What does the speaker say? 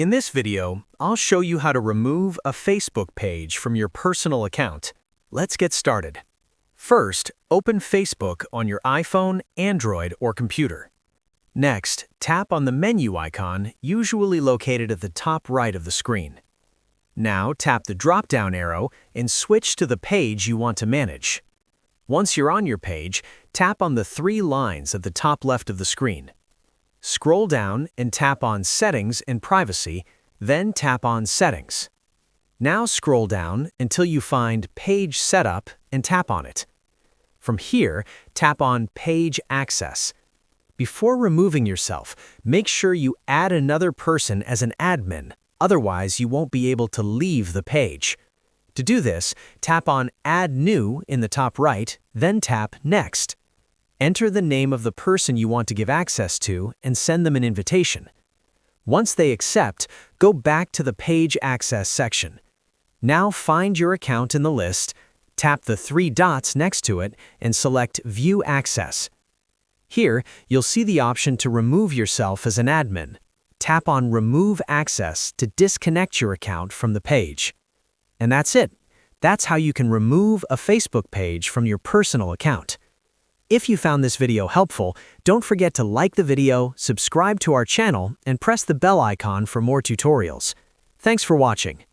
In this video, I'll show you how to remove a Facebook page from your personal account. Let's get started. First, open Facebook on your iPhone, Android, or computer. Next, tap on the menu icon, usually located at the top right of the screen. Now tap the drop-down arrow and switch to the page you want to manage. Once you're on your page, tap on the three lines at the top left of the screen. Scroll down and tap on Settings and Privacy, then tap on Settings. Now scroll down until you find Page Setup and tap on it. From here, tap on Page Access. Before removing yourself, make sure you add another person as an admin, otherwise you won't be able to leave the page. To do this, tap on Add New in the top right, then tap Next. Enter the name of the person you want to give access to and send them an invitation. Once they accept, go back to the Page Access section. Now find your account in the list, tap the three dots next to it, and select View Access. Here, you'll see the option to remove yourself as an admin. Tap on Remove Access to disconnect your account from the page. And that's it. That's how you can remove a Facebook page from your personal account. If you found this video helpful, don't forget to like the video, subscribe to our channel, and press the bell icon for more tutorials. Thanks for watching.